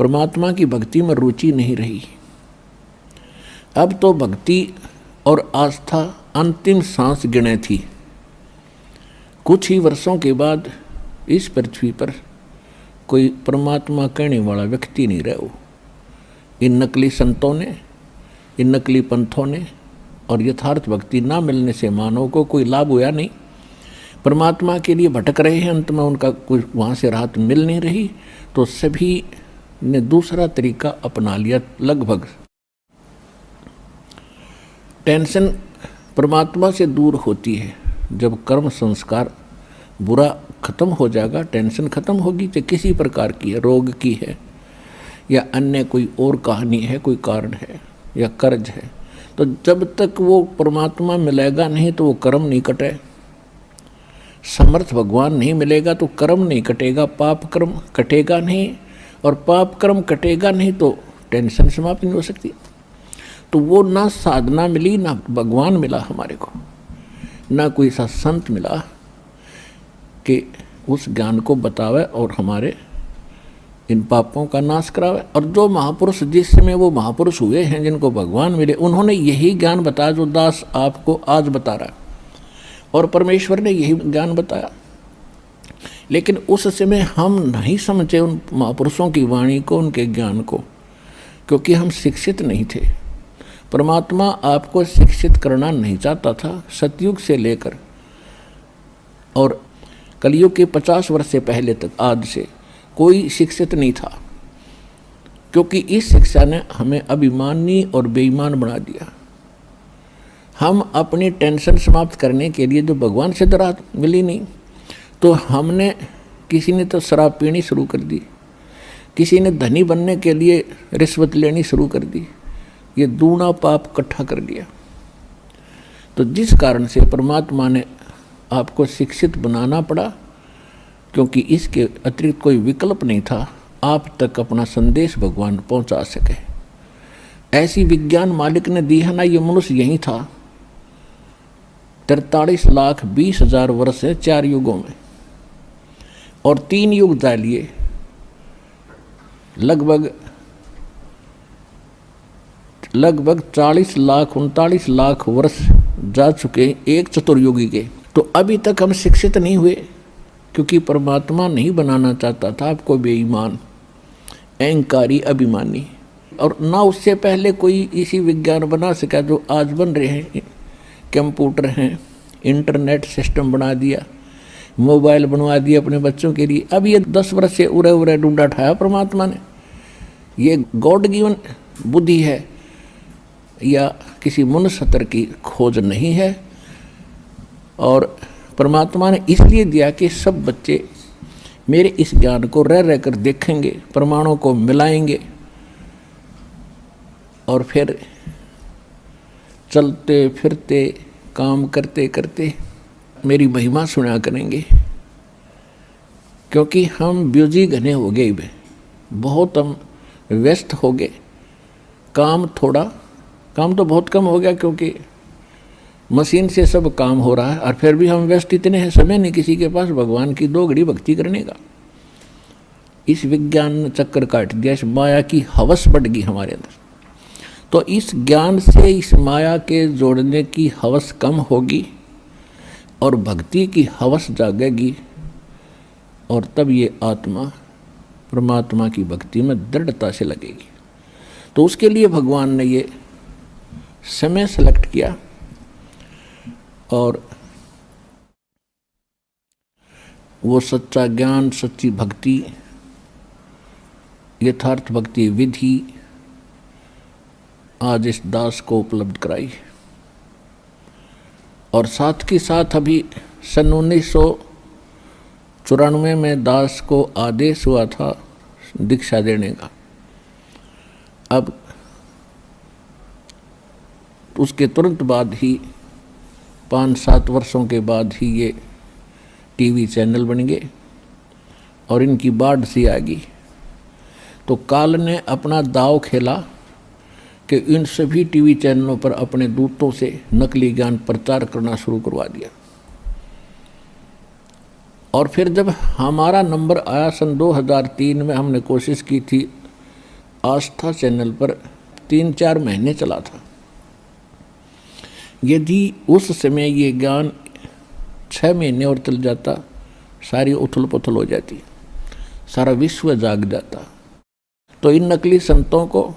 परमात्मा की भक्ति में रुचि नहीं रही। अब तो भक्ति और आस्था अंतिम सांस गिने थी। कुछ ही वर्षों के बाद इस पृथ्वी पर कोई परमात्मा कहने वाला व्यक्ति नहीं रहा। इन नकली संतों ने, इन नकली पंथों ने और यथार्थ भक्ति ना मिलने से मानव को कोई लाभ हुआ नहीं। परमात्मा के लिए भटक रहे हैं, अंत में उनका कुछ वहाँ से राहत मिल नहीं रही, तो सभी ने दूसरा तरीका अपना लिया। लगभग टेंशन परमात्मा से दूर होती है जब कर्म संस्कार बुरा खत्म हो जाएगा। टेंशन खत्म होगी, चाहे किसी प्रकार की है, रोग की है या अन्य कोई और कहानी है, कोई कारण है या कर्ज है, तो जब तक वो परमात्मा मिलेगा नहीं तो वो कर्म नहीं कटे। समर्थ भगवान नहीं मिलेगा तो कर्म नहीं कटेगा, पाप कर्म कटेगा नहीं, और पाप कर्म कटेगा नहीं तो टेंशन समाप्त नहीं हो सकती। तो वो ना साधना मिली, ना भगवान मिला हमारे को, ना कोई सा संत मिला कि उस ज्ञान को बतावे और हमारे इन पापों का नाश करावे। और जो महापुरुष, जिस समय वो महापुरुष हुए हैं जिनको भगवान मिले, उन्होंने यही ज्ञान बताया जो दास आपको आज बता रहा है, और परमेश्वर ने यही ज्ञान बताया। लेकिन उस समय हम नहीं समझे उन महापुरुषों की वाणी को, उनके ज्ञान को, क्योंकि हम शिक्षित नहीं थे। परमात्मा आपको शिक्षित करना नहीं चाहता था। सतयुग से लेकर और कलयुग के 50 वर्ष से पहले तक आज से कोई शिक्षित नहीं था, क्योंकि इस शिक्षा ने हमें अभिमानी और बेईमान बना दिया। हम अपनी टेंशन समाप्त करने के लिए जो भगवान से राहत मिली नहीं, तो हमने, किसी ने तो शराब पीनी शुरू कर दी, किसी ने धनी बनने के लिए रिश्वत लेनी शुरू कर दी। ये दूना पाप इकट्ठा कर लिया। तो जिस कारण से परमात्मा ने आपको शिक्षित बनाना पड़ा, क्योंकि इसके अतिरिक्त कोई विकल्प नहीं था आप तक अपना संदेश भगवान पहुंचा सके। ऐसी विज्ञान मालिक ने दी है ना। ये मनुष्य यही था 43,20,000 वर्ष है 4 युगों में, और 3 युग डालिए, लगभग 40 लाख 39 लाख वर्ष जा चुके एक चतुर्युगी के। तो अभी तक हम शिक्षित नहीं हुए, क्योंकि परमात्मा नहीं बनाना चाहता था आपको बेईमान, अहंकारी, अभिमानी। और ना उससे पहले कोई इसी विज्ञान बना सका जो आज बन रहे हैं। कंप्यूटर हैं, इंटरनेट सिस्टम बना दिया, मोबाइल बनवा दिया अपने बच्चों के लिए। अब ये 10 वर्ष से उरे उरे ढूंढा ठाया परमात्मा ने। ये गॉड गिवन बुद्धि है या किसी मनुष्य स्तर की खोज नहीं है। और परमात्मा ने इसलिए दिया कि सब बच्चे मेरे इस ज्ञान को रह रह कर देखेंगे, प्रमाणों को मिलाएंगे, और फिर चलते फिरते काम करते करते मेरी महिमा सुना करेंगे। क्योंकि हम बिजी घने हो गए, बहुत हम व्यस्त हो गए। काम तो बहुत कम हो गया, क्योंकि मशीन से सब काम हो रहा है, और फिर भी हम व्यस्त इतने हैं, समय नहीं किसी के पास भगवान की 2 घड़ी भक्ति करने का। इस विज्ञान ने चक्कर काट दिया, इस माया की हवस बढ़ गई हमारे अंदर। तो इस ज्ञान से इस माया के जोड़ने की हवस कम होगी और भक्ति की हवस जागेगी, और तब ये आत्मा परमात्मा की भक्ति में दृढ़ता से लगेगी। तो उसके लिए भगवान ने ये समय सेलेक्ट किया, और वो सच्चा ज्ञान, सच्ची भक्ति, यथार्थ भक्ति विधि आज इस दास को उपलब्ध कराई। और साथ के साथ अभी सन 1994 में दास को आदेश हुआ था दीक्षा देने का। अब उसके तुरंत बाद ही 5-7 वर्षों के बाद ही ये टीवी चैनल बन गए और इनकी बाढ़ सी आ गई। तो काल ने अपना दाव खेला कि इन सभी टीवी चैनलों पर अपने दूतों से नकली ज्ञान प्रचार करना शुरू करवा दिया। और फिर जब हमारा नंबर आया सन 2003 में, हमने कोशिश की थी आस्था चैनल पर 3-4 महीने चला था। यदि उस समय ये ज्ञान 6 महीने और चल जाता, सारी उथल पुथल हो जाती, सारा विश्व जाग जाता। तो इन नकली संतों को,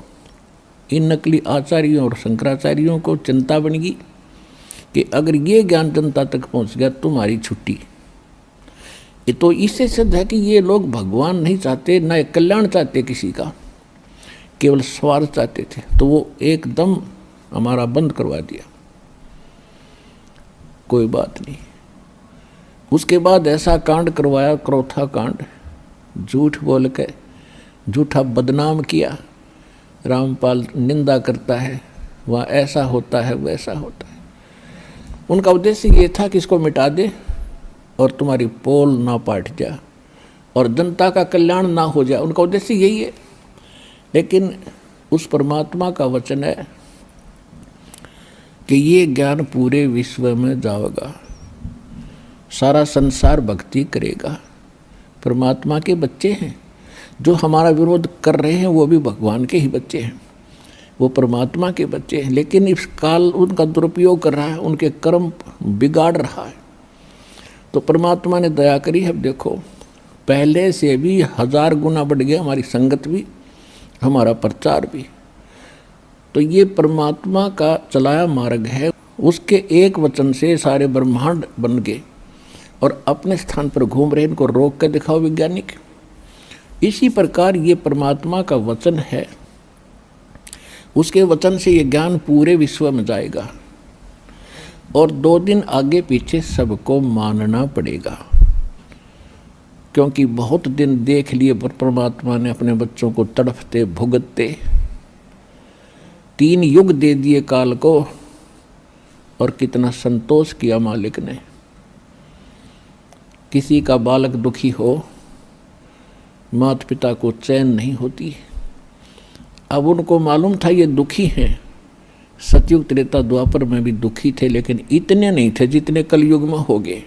इन नकली आचार्यों और शंकराचार्यों को चिंता बन गई कि अगर ये ज्ञान जनता तक पहुंच गया तुम्हारी छुट्टी। ये तो इससे सिद्ध है कि ये लोग भगवान नहीं चाहते, न कल्याण चाहते किसी का, केवल स्वार्थ चाहते थे। तो वो एकदम हमारा बंद करवा दिया। कोई बात नहीं। उसके बाद ऐसा कांड करवाया, क्रोथा कांड, झूठ बोल के झूठा बदनाम किया। रामपाल निंदा करता है, वहाँ ऐसा होता है वैसा होता है। उनका उद्देश्य ये था कि इसको मिटा दे और तुम्हारी पोल ना पाट जाए और जनता का कल्याण ना हो जाए। उनका उद्देश्य यही है। लेकिन उस परमात्मा का वचन है कि ये ज्ञान पूरे विश्व में जाएगा, सारा संसार भक्ति करेगा। परमात्मा के बच्चे हैं, जो हमारा विरोध कर रहे हैं वो भी भगवान के ही बच्चे हैं, वो परमात्मा के बच्चे हैं। लेकिन इस काल उनका दुरुपयोग कर रहा है, उनके कर्म बिगाड़ रहा है। तो परमात्मा ने दया करी है। देखो, पहले से भी 1000 गुना बढ़ गया हमारी संगत भी, हमारा प्रचार भी। तो ये परमात्मा का चलाया मार्ग है। उसके एक वचन से सारे ब्रह्मांड बन गए और अपने स्थान पर घूम रहे। इनको रोक कर दिखाओ वैज्ञानिक। इसी प्रकार ये परमात्मा का वचन है, उसके वचन से ये ज्ञान पूरे विश्व में जाएगा और 2 दिन आगे पीछे सबको मानना पड़ेगा, क्योंकि बहुत दिन देख लिए परमात्मा ने अपने बच्चों को तड़फते भुगतते। 3 युग दे दिए काल को और कितना संतोष किया मालिक ने। किसी का बालक दुखी हो, माता पिता को चैन नहीं होती। अब उनको मालूम था ये दुखी हैं। सतयुग त्रेता द्वापर में भी दुखी थे, लेकिन इतने नहीं थे जितने कलयुग में हो गए।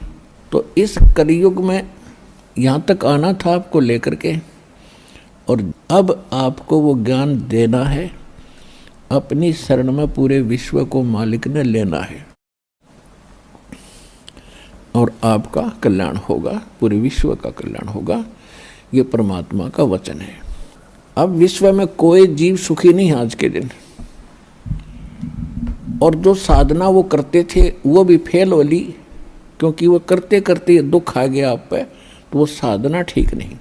तो इस कलयुग में यहाँ तक आना था आपको लेकर के, और अब आपको वो ज्ञान देना है। अपनी शरण में पूरे विश्व को मालिक ने लेना है और आपका कल्याण होगा, पूरे विश्व का कल्याण होगा। ये परमात्मा का वचन है। अब विश्व में कोई जीव सुखी नहीं आज के दिन, और जो साधना वो करते थे वो भी फेल हो ली, क्योंकि वो करते करते दुख आ गया आप पे, तो वो साधना ठीक नहीं।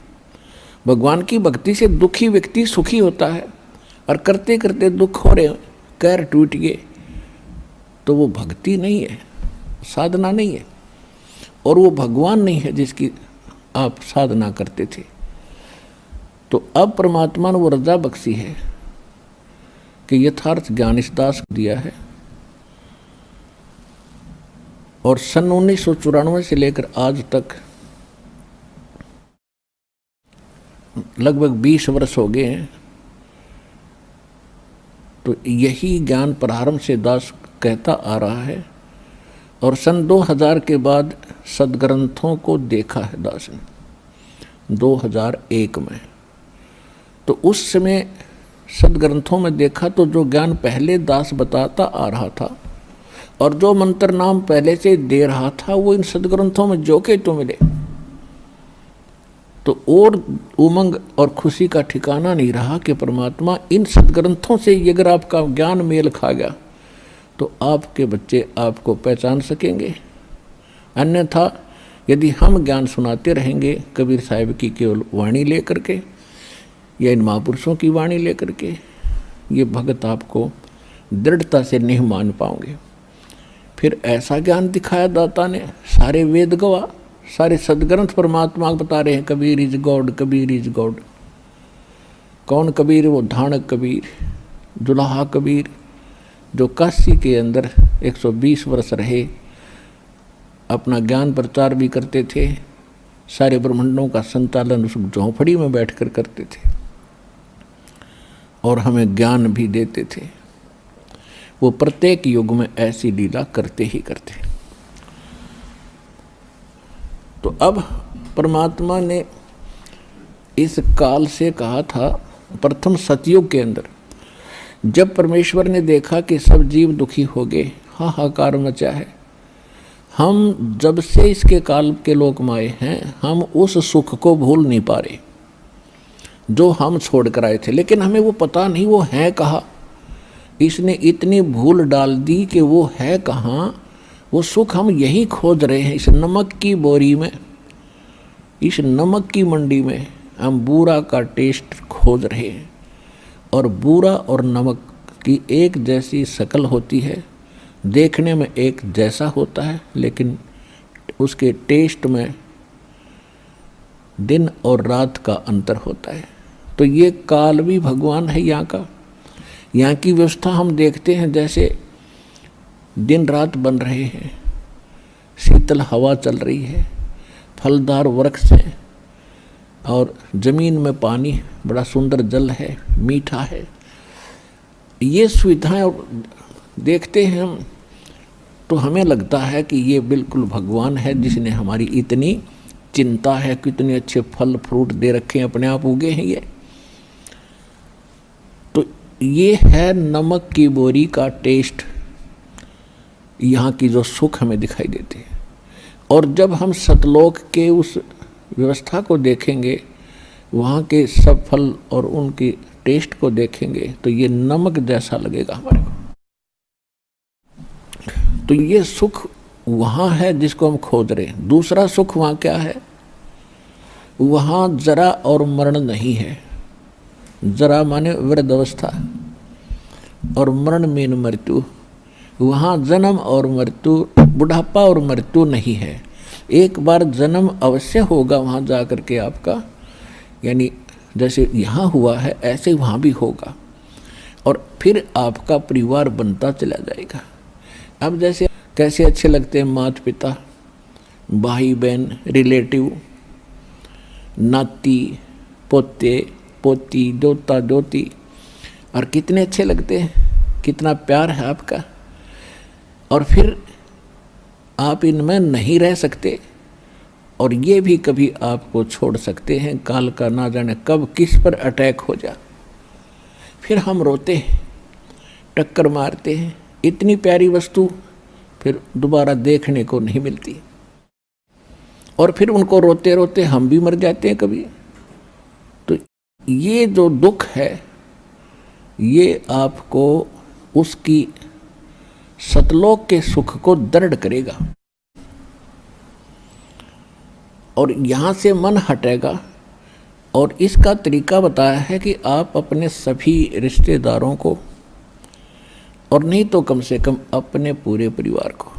भगवान की भक्ति से दुखी व्यक्ति सुखी होता है, और करते करते दुख हो रहे, कैर टूट गए, तो वो भक्ति नहीं है, साधना नहीं है, और वो भगवान नहीं है जिसकी आप साधना करते थे। तो अब परमात्मा ने वो रजा बख्शी है कि यथार्थ ज्ञान इस दास को दिया है। और सन 1994 से लेकर आज तक लगभग 20 वर्ष हो गए हैं। तो यही ज्ञान प्रारंभ से दास कहता आ रहा है, और सन 2000 के बाद सदग्रंथों को देखा है दास ने 2001 में। तो उस समय सदग्रंथों में देखा तो जो ज्ञान पहले दास बताता आ रहा था और जो मंत्र नाम पहले से दे रहा था, वो इन सदग्रंथों में जो के तो मिले, तो और उमंग और खुशी का ठिकाना नहीं रहा कि परमात्मा इन सदग्रंथों से अगर आपका ज्ञान मेल खा गया तो आपके बच्चे आपको पहचान सकेंगे। अन्यथा यदि हम ज्ञान सुनाते रहेंगे कबीर साहिब की केवल वाणी लेकर के या इन महापुरुषों की वाणी लेकर के, ये भगत आपको दृढ़ता से नहीं मान पाओगे। फिर ऐसा ज्ञान दिखाया दाता ने, सारे वेद गवाह, सारे सदग्रंथ परमात्मा बता रहे हैं Kabir is God, Kabir is God. कौन कबीर? वो धानक कबीर, दुल्हा कबीर, जो काशी के अंदर 120 वर्ष रहे, अपना ज्ञान प्रचार भी करते थे, सारे ब्रह्मांडों का संचालन उस झोंपड़ी में बैठकर करते थे और हमें ज्ञान भी देते थे। वो प्रत्येक युग में ऐसी लीला करते ही करते। तो अब परमात्मा ने इस काल से कहा था प्रथम सतयुग के अंदर जब परमेश्वर ने देखा कि सब जीव दुखी हो गए, हाहाकार मचा है, हम जब से इसके काल के लोक में आए हैं, हम उस सुख को भूल नहीं पा रहे जो हम छोड़ कर आए थे। लेकिन हमें वो पता नहीं वो है कहाँ। इसने इतनी भूल डाल दी कि वो है कहाँ। वो सुख हम यही खोज रहे हैं, इस नमक की बोरी में, इस नमक की मंडी में हम बूरा का टेस्ट खोज रहे हैं। और बूरा और नमक की एक जैसी शक्ल होती है, देखने में एक जैसा होता है, लेकिन उसके टेस्ट में दिन और रात का अंतर होता है। तो ये काल भी भगवान है यहाँ का। यहाँ की व्यवस्था हम देखते हैं, जैसे दिन रात बन रहे हैं, शीतल हवा चल रही है, फलदार वृक्ष हैं और जमीन में पानी, बड़ा सुंदर जल है, मीठा है। ये सुविधाएं देखते हैं हम तो हमें लगता है कि ये बिल्कुल भगवान है जिसने हमारी इतनी चिंता है, कितने अच्छे फल फ्रूट दे रखे हैं, अपने आप उगे हैं ये। तो ये है नमक की बोरी का टेस्ट, यहाँ की जो सुख हमें दिखाई देते हैं। और जब हम सतलोक के उस व्यवस्था को देखेंगे, वहाँ के सब फल और उनकी टेस्ट को देखेंगे, तो ये नमक जैसा लगेगा हमारे को। तो ये सुख वहाँ है जिसको हम खोज रहे हैं। दूसरा सुख वहाँ क्या है? वहाँ जरा और मरण नहीं है। जरा माने वृद्धावस्था और मरण मीन मृत्यु। वहाँ जन्म और मृत्यु, बुढ़ापा और मृत्यु नहीं है। एक बार जन्म अवश्य होगा वहाँ जा कर के आपका, यानी जैसे यहाँ हुआ है ऐसे वहाँ भी होगा, और फिर आपका परिवार बनता चला जाएगा। अब जैसे कैसे अच्छे लगते हैं माता पिता, भाई बहन, रिलेटिव, नाती पोते पोती, दोता दोती, और कितने अच्छे लगते हैं, कितना प्यार है आपका। और फिर आप इनमें नहीं रह सकते, और ये भी कभी आपको छोड़ सकते हैं। काल का ना जाने कब किस पर अटैक हो जा, फिर हम रोते हैं, टक्कर मारते हैं। इतनी प्यारी वस्तु फिर दोबारा देखने को नहीं मिलती, और फिर उनको रोते रोते हम भी मर जाते हैं कभी। तो ये जो दुख है, ये आपको उसकी सतलोक के सुख को दृढ़ करेगा, और यहाँ से मन हटेगा। और इसका तरीका बताया है कि आप अपने सभी रिश्तेदारों को, और नहीं तो कम से कम अपने पूरे परिवार को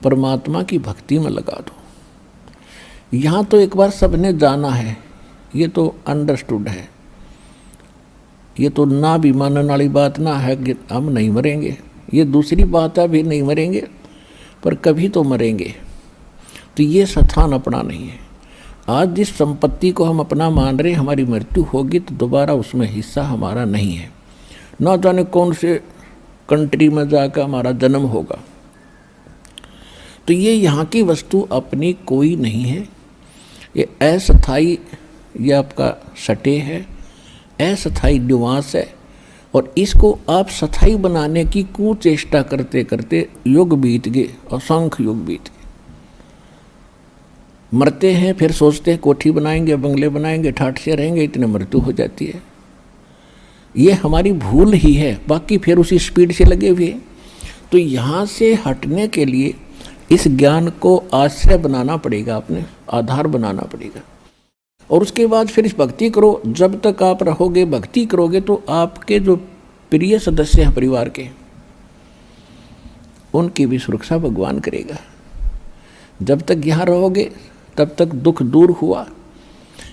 परमात्मा की भक्ति में लगा दो। यहाँ तो एक बार सबने जाना है, ये तो अंडरस्टूड है, ये तो ना भी मानने वाली बात ना है कि हम नहीं मरेंगे। ये दूसरी बात है, भी नहीं मरेंगे पर कभी तो मरेंगे। तो ये स्थान अपना नहीं है। आज जिस संपत्ति को हम अपना मान रहे हैं, हमारी मृत्यु होगी तो दोबारा उसमें हिस्सा हमारा नहीं है। ना जाने कौन से कंट्री में जाकर हमारा जन्म होगा। तो ये यहाँ की वस्तु अपनी कोई नहीं है, ये अस्थायी, ये आपका सटे है, अस्थायी निवास है। और इसको आप स्थायी बनाने की कुचेष्टा करते करते युग बीत गए, असंख्य युग बीत गए। मरते हैं, फिर सोचते हैं कोठी बनाएंगे, बंगले बनाएंगे, ठाठ से रहेंगे, इतने मृत्यु हो जाती है। ये हमारी भूल ही है, बाकी फिर उसी स्पीड से लगे हुए। तो यहाँ से हटने के लिए इस ज्ञान को आश्रय बनाना पड़ेगा, अपने आधार बनाना पड़ेगा। और उसके बाद फिर इस भक्ति करो। जब तक आप रहोगे, भक्ति करोगे, तो आपके जो प्रिय सदस्य हैं परिवार के, उनकी भी सुरक्षा भगवान करेगा। जब तक यहाँ रहोगे तब तक दुख दूर हुआ,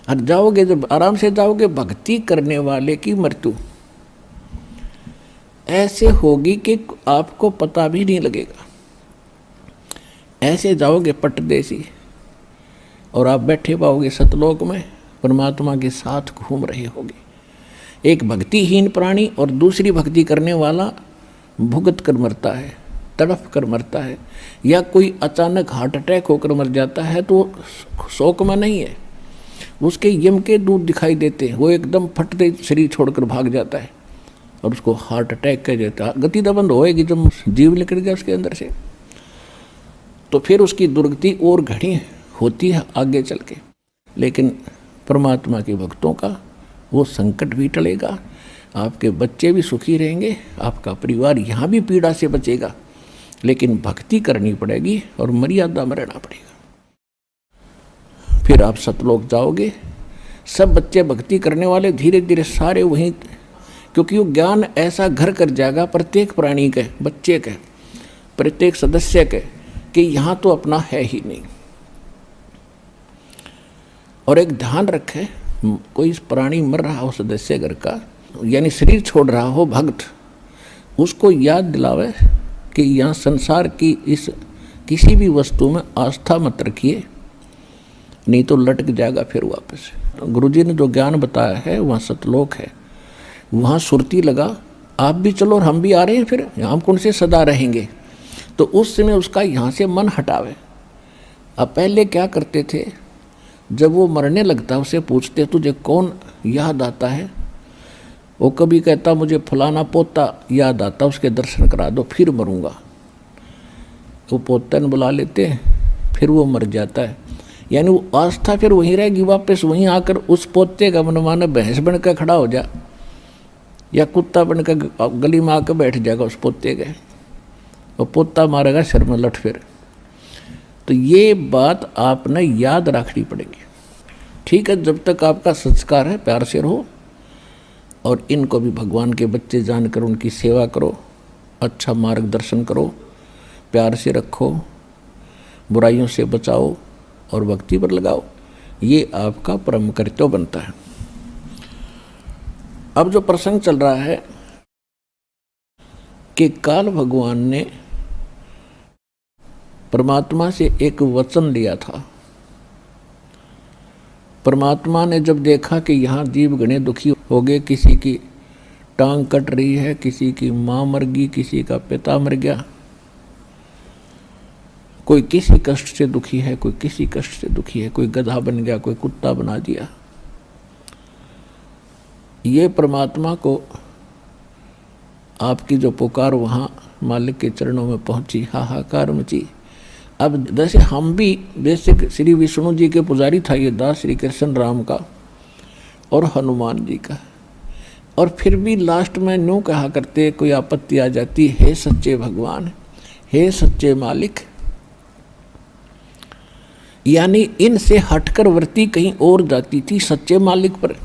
और जाओगे, जब आराम से जाओगे, भक्ति करने वाले की मृत्यु ऐसे होगी कि आपको पता भी नहीं लगेगा। ऐसे जाओगे पटदेसी, और आप बैठे पाओगे सतलोक में, परमात्मा के साथ घूम रहे होगे। एक भक्तिहीन प्राणी और दूसरी भक्ति करने वाला भुगत कर मरता है, तड़प कर मरता है, या कोई अचानक हार्ट अटैक होकर मर जाता है, तो शोक में नहीं है। उसके यम के दूत दिखाई देते हैं, वो एकदम फटते शरीर छोड़कर भाग जाता है और उसको हार्ट अटैक कह देता है। गति तो बंद होएगी जब जीव निकल गया उसके अंदर से, तो फिर उसकी दुर्गति और घनी होती है आगे चल के। लेकिन परमात्मा के भक्तों का वो संकट भी टलेगा, आपके बच्चे भी सुखी रहेंगे, आपका परिवार यहाँ भी पीड़ा से बचेगा, लेकिन भक्ति करनी पड़ेगी और मर्यादा में रहना पड़ेगा। फिर आप सतलोक जाओगे। सब बच्चे भक्ति करने वाले धीरे धीरे सारे वहीं, क्योंकि वो ज्ञान ऐसा घर कर जाएगा प्रत्येक प्राणी के, बच्चे के, प्रत्येक सदस्य के, कि यहाँ तो अपना है ही नहीं। और एक ध्यान रखे, कोई प्राणी मर रहा हो सदस्य घर का, यानी शरीर छोड़ रहा हो भक्त, उसको याद दिलावे कि यहाँ संसार की इस किसी भी वस्तु में आस्था मत रखिए, नहीं तो लटक जाएगा फिर वापस। गुरुजी ने जो ज्ञान बताया है वहाँ सतलोक है, वहाँ सुरती लगा, आप भी चलो और हम भी आ रहे हैं, फिर हम कौन से सदा रहेंगे। तो उस समय उसका यहाँ से मन हटावे। अब पहले क्या करते थे, जब वो मरने लगता उसे पूछते तुझे कौन याद आता है, वो कभी कहता मुझे फलाना पोता याद आता, उसके दर्शन करा दो फिर मरूंगा। वो पोता ने बुला लेते, फिर वो मर जाता है। यानी वो आस्था फिर वहीं रहेगी, वापस वहीं आकर उस पोते का मनमाना भैंस बनकर खड़ा हो जा, या कुत्ता बनकर गली में आकर बैठ जाएगा उस पोते के, और पोता मारेगा सिर में लठ फिर। तो ये बात आपने याद रखनी पड़ेगी। ठीक है, जब तक आपका संस्कार है प्यार से रहो, और इनको भी भगवान के बच्चे जानकर उनकी सेवा करो, अच्छा मार्गदर्शन करो, प्यार से रखो, बुराइयों से बचाओ और भक्ति पर लगाओ। ये आपका परम कर्तव्य बनता है। अब जो प्रसंग चल रहा है कि काल भगवान ने परमात्मा से एक वचन लिया था। परमात्मा ने जब देखा कि यहाँ जीव गणे दुखी हो गए, किसी की टांग कट रही है, किसी की माँ मर गई, किसी का पिता मर गया, कोई किसी कष्ट से दुखी है, कोई किसी कष्ट से दुखी है, कोई गधा बन गया, कोई कुत्ता बना दिया। ये परमात्मा को आपकी जो पुकार वहाँ मालिक के चरणों में पहुँची, हाहाकार मची। अब जैसे हम भी बेसिक श्री विष्णु जी के पुजारी था ये दास, श्री कृष्ण राम का और हनुमान जी का, और फिर भी लास्ट में न्यू कहा करते, कोई आपत्ति आ जाती, हे सच्चे भगवान, हे सच्चे मालिक। यानी इनसे हटकर वृत्ति कहीं और जाती थी सच्चे मालिक पर।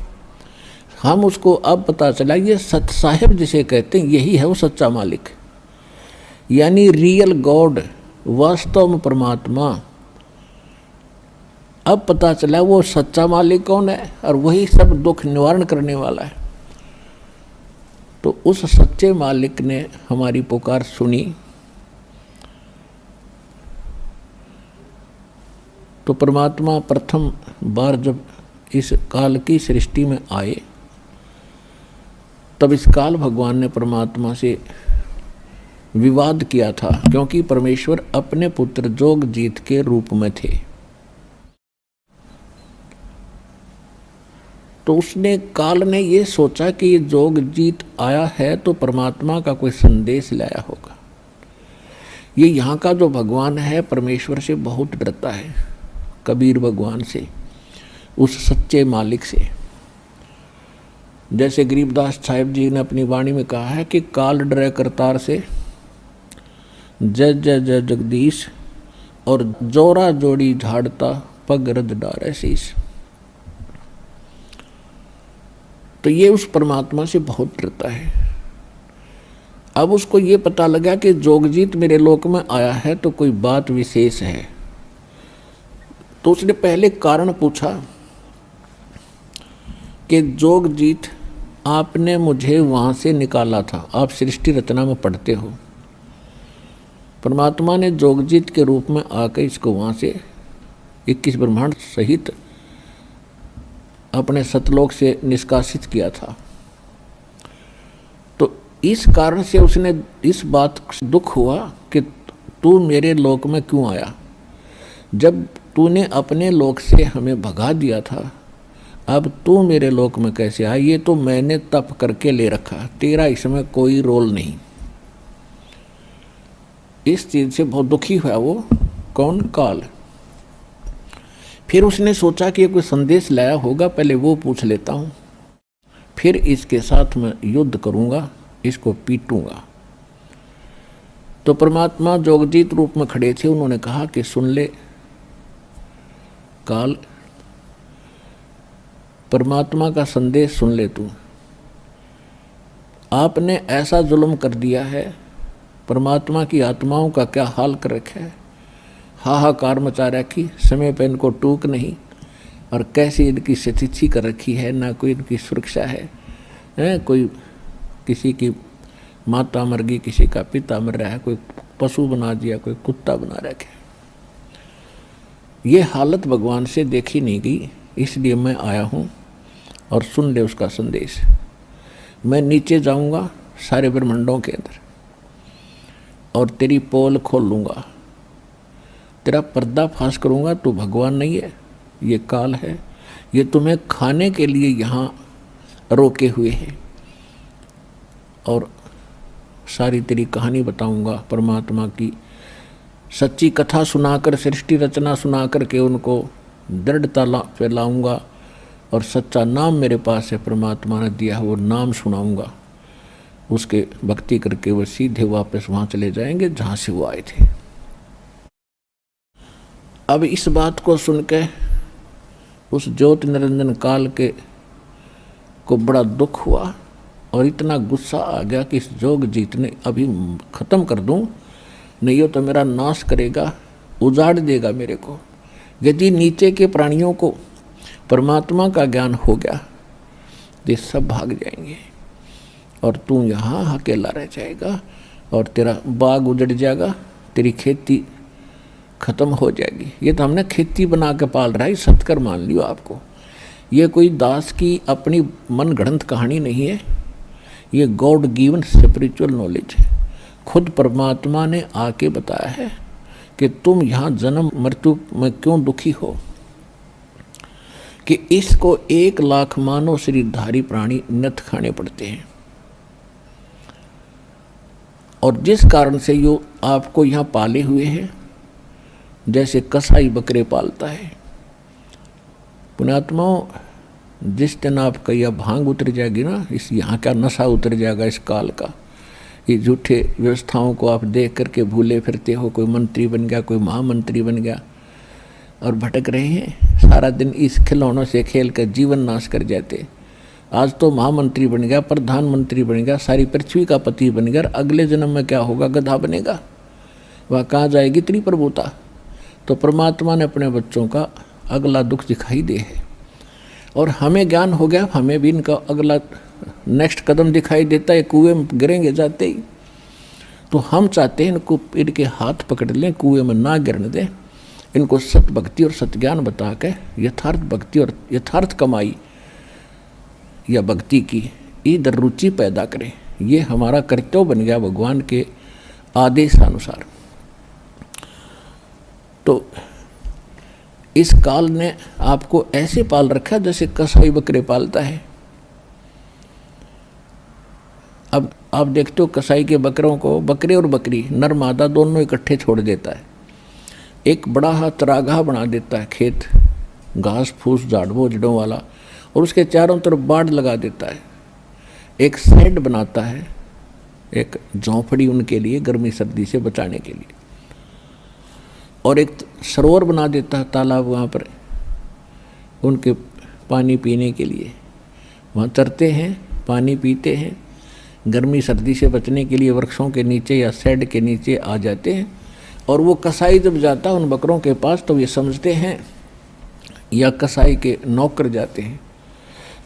हम उसको अब पता चला ये सत साहिब जिसे कहते हैं, यही है वो सच्चा मालिक, यानी रियल गॉड, वास्तव में परमात्मा। अब पता चला वो सच्चा मालिक कौन है, और वही सब दुख निवारण करने वाला है। तो उस सच्चे मालिक ने हमारी पुकार सुनी। तो परमात्मा प्रथम बार जब इस काल की सृष्टि में आए, तब इस काल भगवान ने परमात्मा से विवाद किया था, क्योंकि परमेश्वर अपने पुत्र जोगजीत के रूप में थे। तो उसने, काल ने ये सोचा कि ये जोगजीत आया है तो परमात्मा का कोई संदेश लाया होगा। ये यहाँ का जो भगवान है परमेश्वर से बहुत डरता है, कबीर भगवान से, उस सच्चे मालिक से। जैसे गरीबदास साहिब जी ने अपनी वाणी में कहा है कि काल डरे करतार से, जय जय जय जगदीश, और जोरा जोड़ी झाड़ता पग रद डारे शीस। तो ये उस परमात्मा से बहुत डरता है। अब उसको ये पता लगा कि जोगजीत मेरे लोक में आया है तो कोई बात विशेष है। तो उसने पहले कारण पूछा कि जोगजीत, आपने मुझे वहाँ से निकाला था, आप सृष्टि रचना में पढ़ते हो, परमात्मा ने जोगजीत के रूप में आकर इसको वहाँ से 21 ब्रह्मांड सहित अपने सतलोक से निष्कासित किया था। तो इस कारण से उसने इस बात से दुख हुआ कि तू मेरे लोक में क्यों आया, जब तूने अपने लोक से हमें भगा दिया था अब तू मेरे लोक में कैसे आया? ये तो मैंने तप करके ले रखा, तेरा इसमें कोई रोल नहीं। इस चीज से बहुत दुखी हुआ वो। कौन? काल। फिर उसने सोचा कि ये कोई संदेश लाया होगा, पहले वो पूछ लेता हूं, फिर इसके साथ मैं युद्ध करूंगा, इसको पीटूंगा। तो परमात्मा जोगजीत रूप में खड़े थे, उन्होंने कहा कि सुन ले काल, परमात्मा का संदेश सुन ले तू। आपने ऐसा जुल्म कर दिया है, परमात्मा की आत्माओं का क्या हाल कर रखा है, हाहाकार मचा रखी, समय पर इनको टूक नहीं, और कैसी इनकी स्थिति कर रखी है, ना कोई इनकी सुरक्षा है, कोई किसी की माता मर गई, किसी का पिता मर रहा है, कोई पशु बना दिया, कोई कुत्ता बना रखा है। ये हालत भगवान से देखी नहीं गई, इसलिए मैं आया हूँ और सुन ले उसका संदेश। मैं नीचे जाऊँगा सारे ब्रह्मांडों के अंदर और तेरी पोल खोल लूँगा, तेरा पर्दा फाश करूँगा। तू भगवान नहीं है, ये काल है, ये तुम्हें खाने के लिए यहाँ रोके हुए हैं, और सारी तेरी कहानी बताऊँगा, परमात्मा की सच्ची कथा सुनाकर, सृष्टि रचना सुनाकर के उनको दृढ़ता फैलाऊँगा, और सच्चा नाम मेरे पास है, परमात्मा ने दिया है, वो नाम सुनाऊँगा। उसके भक्ति करके वो सीधे वापस वहाँ चले जाएंगे जहाँ से वो आए थे। अब इस बात को सुन के उस ज्योति निरंजन काल के को बड़ा दुख हुआ और इतना गुस्सा आ गया कि इस जोगजीत ने अभी ख़त्म कर दूं, नहीं हो तो मेरा नाश करेगा, उजाड़ देगा मेरे को। यदि नीचे के प्राणियों को परमात्मा का ज्ञान हो गया तो ये सब भाग जाएंगे और तू यहाँ अकेला रह जाएगा और तेरा बाग उजड़ जाएगा, तेरी खेती खत्म हो जाएगी। ये तो हमने खेती बना के पाल रहा है, सत्कर मान लियो आपको। ये कोई दास की अपनी मन गढ़ंत कहानी नहीं है, ये गॉड गिवन स्पिरिचुअल नॉलेज है। खुद परमात्मा ने आके बताया है कि तुम यहाँ जन्म मृत्यु में क्यों दुखी हो, कि इसको 1 लाख मानव शरीरधारी प्राणी नथ खाने पड़ते हैं, और जिस कारण से यो आपको यहाँ पाले हुए हैं, जैसे कसाई बकरे पालता है। पुण्यात्माओं, जिस दिन आपका यह भांग उतर जाएगी ना, इस यहाँ का नशा उतर जाएगा इस काल का, ये झूठे व्यवस्थाओं को आप देख करके भूले फिरते हो, कोई मंत्री बन गया, कोई महामंत्री बन गया और भटक रहे हैं, सारा दिन इस खिलौनों से खेल कर जीवन नाश कर जाते। आज तो महामंत्री बन गया, प्रधानमंत्री बन गया, सारी पृथ्वी का पति बन गया, अगले जन्म में क्या होगा? गधा बनेगा। वह कहाँ जाएगी तेरी प्रभुता? तो परमात्मा ने अपने बच्चों का अगला दुख दिखाई दे है, और हमें ज्ञान हो गया, हमें भी इनका अगला नेक्स्ट कदम दिखाई देता है, कुएं में गिरेंगे जाते ही। तो हम चाहते हैं इनको इनके हाथ पकड़ लें, कुएं में ना गिरने दें, इनको सत भक्ति और सत्ज्ञान बता के यथार्थ भक्ति और यथार्थ कमाई या भक्ति की इधर रुचि पैदा करें। ये हमारा कर्तव्य बन गया भगवान के आदेशानुसार। तो इस काल ने आपको ऐसे पाल रखा जैसे कसाई बकरे पालता है। अब आप देखते हो कसाई के बकरों को, बकरे और बकरी नर मादा दोनों इकट्ठे छोड़ देता है, एक बड़ा हा चरागाह बना देता है, खेत घास फूस झाड़वों जड़ों वाला, और उसके चारों तरफ बाड़ लगा देता है, एक शेड बनाता है, एक झोंपड़ी उनके लिए गर्मी सर्दी से बचाने के लिए, और एक सरोवर बना देता है, तालाब वहाँ पर उनके पानी पीने के लिए, वहाँ चरते हैं, पानी पीते हैं, गर्मी सर्दी से बचने के लिए वृक्षों के नीचे या शेड के नीचे आ जाते हैं। और वो कसाई जब जाता है उन बकरों के पास तो ये समझते हैं, या कसाई के नौकर जाते हैं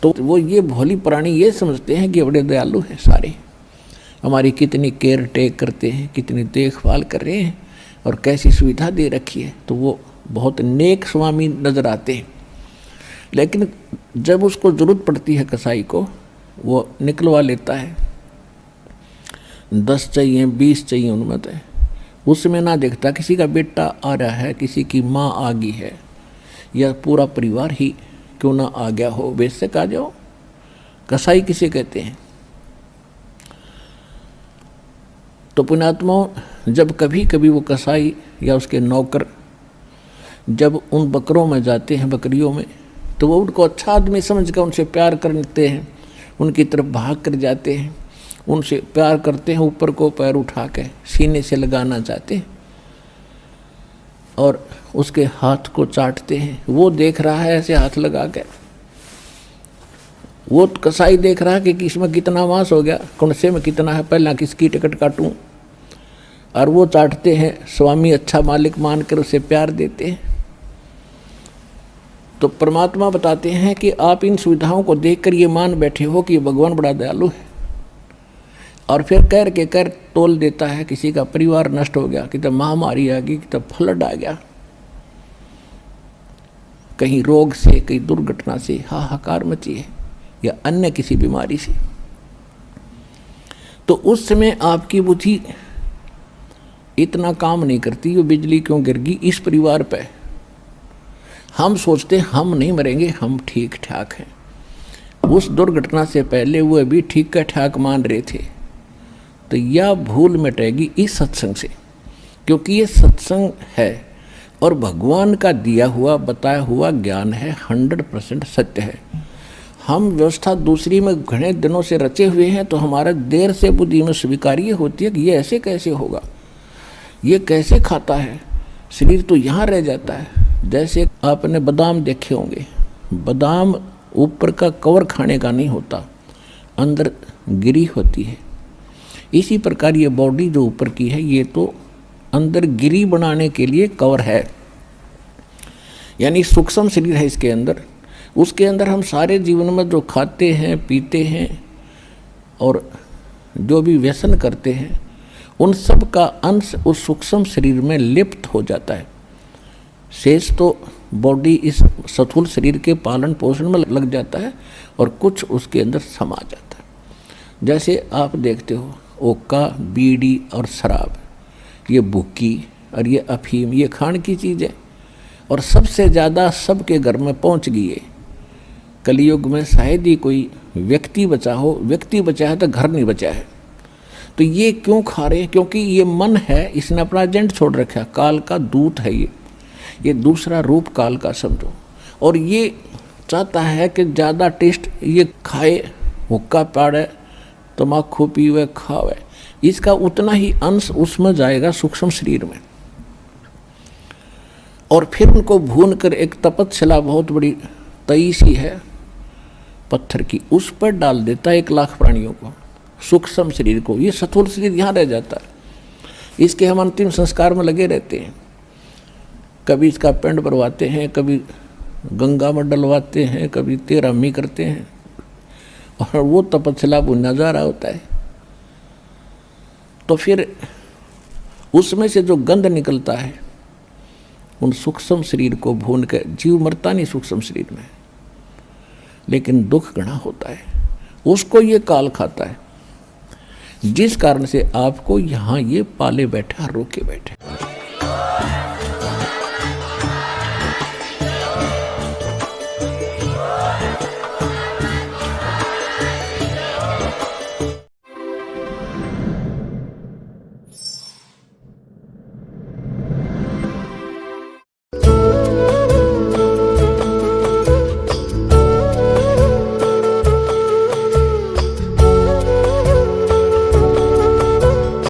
तो वो ये भोली प्राणी ये समझते हैं कि बड़े दयालु हैं, सारे हमारी कितनी केयर टेक करते हैं, कितनी देखभाल कर रहे हैं और कैसी सुविधा दे रखी है, तो वो बहुत नेक स्वामी नजर आते हैं। लेकिन जब उसको ज़रूरत पड़ती है कसाई को, वो निकलवा लेता है, 10 चाहिए 20 चाहिए उनमें तो, उसमें ना देखता किसी का बेटा आ रहा है, किसी की माँ आ गई है, या पूरा परिवार ही क्यों ना आ गया हो, बेशक आ जाओ। कसाई किसे कहते हैं? तो पुण्यात्माओं, जब कभी कभी वो कसाई या उसके नौकर जब उन बकरों में जाते हैं, बकरियों में, तो वो उनको अच्छा आदमी समझकर उनसे प्यार करते हैं, उनकी तरफ भाग कर जाते हैं, उनसे प्यार करते हैं, ऊपर को पैर उठा के सीने से लगाना चाहते हैं और उसके हाथ को चाटते हैं। वो देख रहा है ऐसे हाथ लगा के, वो कसाई देख रहा है कि इसमें कितना मांस हो गया, कौनसे में कितना है, पहला किसकी टिकट काटूं। और वो चाटते हैं, स्वामी अच्छा मालिक मानकर उसे प्यार देते हैं। तो परमात्मा बताते हैं कि आप इन सुविधाओं को देखकर ये मान बैठे हो कि भगवान बड़ा दयालु है, और फिर कर के कर तोल देता है। किसी का परिवार नष्ट हो गया, कितने महामारी आ गई, कितना फ्लड आ गया, कहीं रोग से, कहीं दुर्घटना से हाहाकार मची है, या अन्य किसी बीमारी से, तो उस समय आपकी बुद्धि इतना काम नहीं करती, वो बिजली क्यों गिर गई इस परिवार पे। हम सोचते हम नहीं मरेंगे, हम ठीक ठाक हैं। उस दुर्घटना से पहले वो भी ठीक ठाक मान रहे थे। तो यह भूल मिटेगी इस सत्संग से, क्योंकि ये सत्संग है और भगवान का दिया हुआ बताया हुआ ज्ञान है, 100% सत्य है। हम व्यवस्था दूसरी में घने दिनों से रचे हुए हैं, तो हमारा देर से बुद्धि में स्वीकार्य होती है कि ये ऐसे कैसे होगा, ये कैसे खाता है, शरीर तो यहाँ रह जाता है। जैसे आपने बादाम देखे होंगे, बादाम ऊपर का कवर खाने का नहीं होता, अंदर गिरी होती है। इसी प्रकार ये बॉडी जो ऊपर की है, ये तो अंदर गिरी बनाने के लिए कवर है, यानी सूक्ष्म शरीर है इसके अंदर। उसके अंदर हम सारे जीवन में जो खाते हैं, पीते हैं और जो भी व्यसन करते हैं, उन सब का अंश उस सूक्ष्म शरीर में लिप्त हो जाता है। शेष तो बॉडी इस स्थूल शरीर के पालन पोषण में लग जाता है और कुछ उसके अंदर समा जाता है। जैसे आप देखते हो ओका, बीड़ी और शराब, ये बुक्की और ये अफीम, ये खान की चीज़ है और सबसे ज़्यादा सबके घर में पहुंच गई है। कलयुग में शायद ही कोई व्यक्ति बचा हो, व्यक्ति बचा है तो घर नहीं बचा है। तो ये क्यों खा रहे हैं? क्योंकि ये मन है, इसने अपना एजेंट छोड़ रखा है, काल का दूत है ये दूसरा रूप काल का समझो। और ये चाहता है कि ज़्यादा टेस्ट ये खाए, हुक्का पाड़े, तम्बाकू पीवे, खावे, इसका उतना ही अंश उसमें जाएगा सूक्ष्म शरीर में। और फिर उनको भून कर एक तपतशिला बहुत बड़ी तई सी है पत्थर की, उस पर डाल देता है 1 लाख प्राणियों को, सूक्ष्म शरीर को। ये स्थूल शरीर यहाँ रह जाता है। इसके हम अंतिम संस्कार में लगे रहते हैं, कभी इसका पिंड भरवाते हैं, कभी गंगा में डलवाते हैं, कभी 13 करते हैं, और वो तपस्या भुना जा रहा होता है। तो फिर उसमें से जो गंध निकलता है, उन सूक्ष्म शरीर को भून कर, जीव मरता नहीं सूक्ष्म शरीर में, लेकिन दुख घना होता है, उसको ये काल खाता है। जिस कारण से आपको यहाँ ये पाले बैठा, रोके बैठे।